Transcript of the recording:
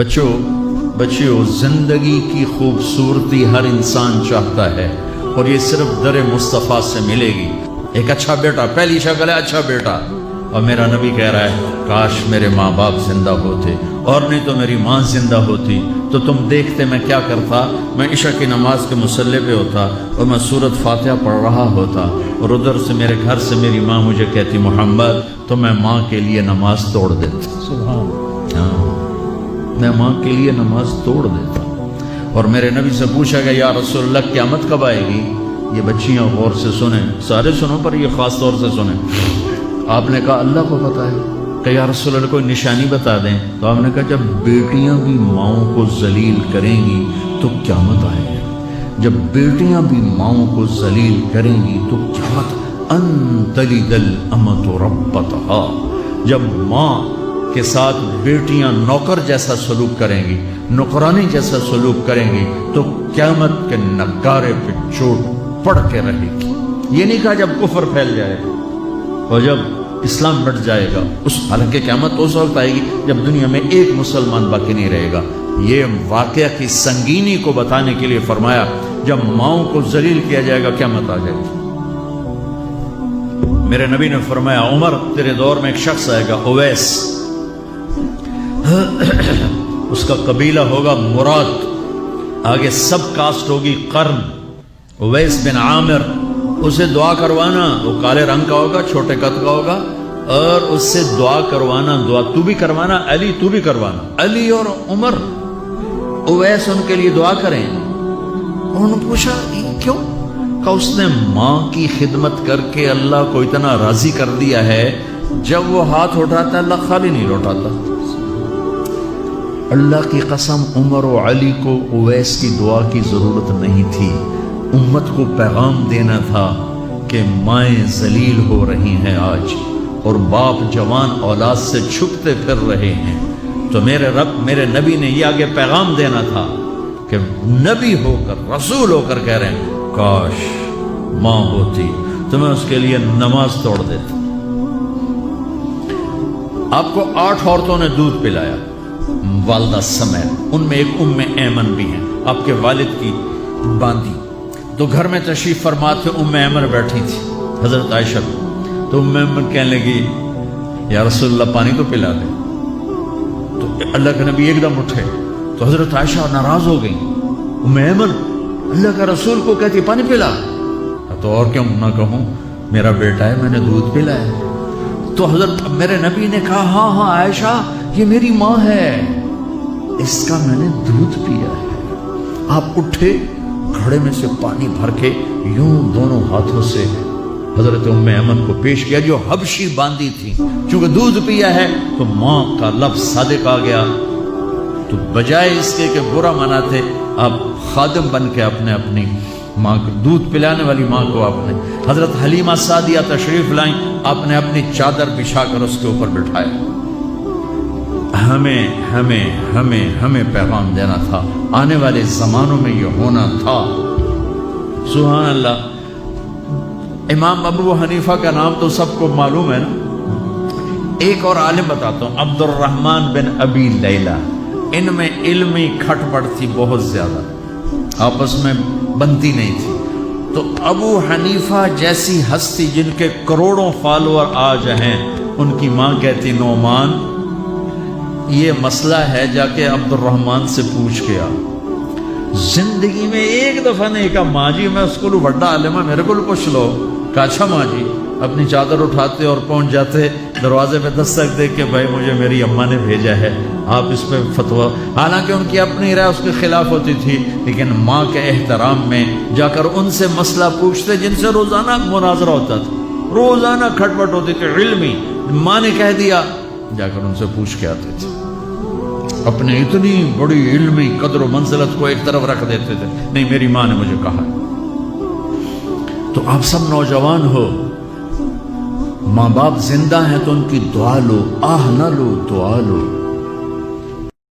بچیوں زندگی کی خوبصورتی ہر انسان چاہتا ہے، اور یہ صرف در مصطفیٰ سے ملے گی۔ ایک اچھا بیٹا، پہلی شکل ہے اچھا بیٹا، اور میرا نبی کہہ رہا ہے کاش میرے ماں باپ زندہ ہوتے، اور نہیں تو میری ماں زندہ ہوتی تو تم دیکھتے میں کیا کرتا۔ میں عشاء کی نماز کے مصلی پہ ہوتا اور میں سورۃ فاتحہ پڑھ رہا ہوتا، اور ادھر سے میرے گھر سے میری ماں مجھے کہتی محمد، تو میں ماں کے لیے نماز توڑ دیتا۔ میں ماں کے لیے نماز توڑ دیتا۔ اور میرے نبی سے پوچھا گیا یا رسول اللہ قیامت کب آئے گی؟ یہ بچیاں غور سے سنیں، سارے سنو پر یہ خاص طور سے سنیں۔ آپ نے کہا اللہ کو پتہ ہے۔ کہ یا رسول اللہ کوئی نشانی بتا دیں۔ تو آپ نے کہا جب بیٹیاں بھی ماؤں کو ذلیل کریں گی تو قیامت آئے گی۔ جب بیٹیاں بھی ماؤں کو ذلیل کریں گی تو قیامت ان تلد الامۃ ربتہا۔ جب ماں کے ساتھ بیٹیاں نوکر جیسا سلوک کریں گی، نوکرانی جیسا سلوک کریں گی تو قیامت کے نگارے پہ چوٹ پڑ کے رہے گی۔ یہ نہیں کہا جب کفر پھیل جائے گا اور جب اسلام مٹ جائے گا، اس حالانکہ قیامت اس وقت آئے گی جب دنیا میں ایک مسلمان باقی نہیں رہے گا۔ یہ واقعہ کی سنگینی کو بتانے کے لیے فرمایا جب ماؤں کو ذلیل کیا جائے گا قیامت آ جائے گی۔ میرے نبی نے فرمایا عمر تیرے دور میں ایک شخص آئے گا اویس، اس کا قبیلہ ہوگا مراد، آگے سب کاسٹ ہوگی قرن، اویس بن عامر۔ اسے دعا کروانا، وہ کالے رنگ کا ہوگا، چھوٹے قد کا ہوگا، اور اس سے دعا کروانا، دعا تو بھی کروانا، علی تو بھی کروانا، علی اور عمر اویس ان کے لیے دعا کریں۔ انہوں نے پوچھا کیوں؟ کہ اس نے ماں کی خدمت کر کے اللہ کو اتنا راضی کر دیا ہے، جب وہ ہاتھ اٹھاتا اللہ خالی نہیں لوٹاتا۔ اللہ کی قسم عمر و علی کو اویس کی دعا کی ضرورت نہیں تھی، امت کو پیغام دینا تھا کہ مائیں ذلیل ہو رہی ہیں آج، اور باپ جوان اولاد سے چھپتے پھر رہے ہیں، تو میرے رب میرے نبی نے یہ آگے پیغام دینا تھا کہ نبی ہو کر رسول ہو کر کہہ رہے ہیں کاش ماں ہوتی تو میں اس کے لیے نماز توڑ دیتا۔ آپ کو 8 عورتوں نے دودھ پلایا والدہ سمیت، ان میں ایک ایمن بھی ہیں، آپ کے والد کی باندھی۔ تو گھر میں تشریف فرما تھے، ایمن بیٹھی تھی حضرت عائشہ، تو ایمن کہنے لگی یا رسول اللہ پانی تو پلا دے۔ تو اللہ کے نبی ایک دم اٹھے تو حضرت عائشہ ناراض ہو گئی، ایمن اللہ کا رسول کو کہتی پانی پلا، تو اور کیوں نہ کہوں میرا بیٹا ہے، میں نے دودھ پلایا۔ تو حضرت میرے نبی نے کہا ہاں عائشہ یہ میری ماں ہے، اس کا میں نے دودھ پیا ہے۔ آپ اٹھے، گھڑے میں سے پانی بھر کے یوں دونوں ہاتھوں سے حضرت ایمن کو پیش کیا جو حبشی باندھی تھی۔ چونکہ دودھ پیا ہے تو ماں کا لفظ صادق آ گیا، تو بجائے اس کے کہ برا مناتے، آپ خادم بن کے اپنی ماں کو دودھ پلانے والی ماں کو آپ نے، حضرت حلیمہ سعدیہ تشریف لائیں، آپ نے اپنی چادر بچھا کر اس کے اوپر بٹھایا۔ ہمیں پیغام دینا تھا، آنے والے زمانوں میں یہ ہونا تھا۔ سبحان اللہ۔ امام ابو حنیفہ کا نام تو سب کو معلوم ہے نا، ایک اور عالم بتاتا ہوں، عبد الرحمن بن ابی لیلہ۔ ان میں علمی کھٹ پٹ تھی بہت زیادہ، آپس میں بنتی نہیں تھی۔ تو ابو حنیفہ جیسی ہستی جن کے کروڑوں فالوور آج ہیں، ان کی ماں کہتی نعمان یہ مسئلہ ہے، جا کے عبد الرحمن سے پوچھ کے آ۔ زندگی میں ایک دفعہ نہیں کہا ماں جی میں اس کو بڑا عالم ہے میرے کو پوچھ لو۔ کہا اچھا ماں جی، اپنی چادر اٹھاتے اور پہنچ جاتے، دروازے پہ دستک دے کے بھائی مجھے میری اماں نے بھیجا ہے، آپ اس پہ فتویٰ۔ حالانکہ ان کی اپنی رائے اس کے خلاف ہوتی تھی، لیکن ماں کے احترام میں جا کر ان سے مسئلہ پوچھتے جن سے روزانہ مناظرہ ہوتا تھا، روزانہ کھٹ پٹ ہوتی تھی علمی۔ ماں نے کہہ دیا، جا کر ان سے پوچھ کے آتے تھے، اپنے اتنی بڑی علمی قدر و منزلت کو ایک طرف رکھ دیتے تھے، نہیں میری ماں نے مجھے کہا۔ تو آپ سب نوجوان ہو، ماں باپ زندہ ہیں تو ان کی دعا لو، آہ نہ لو، دعا لو۔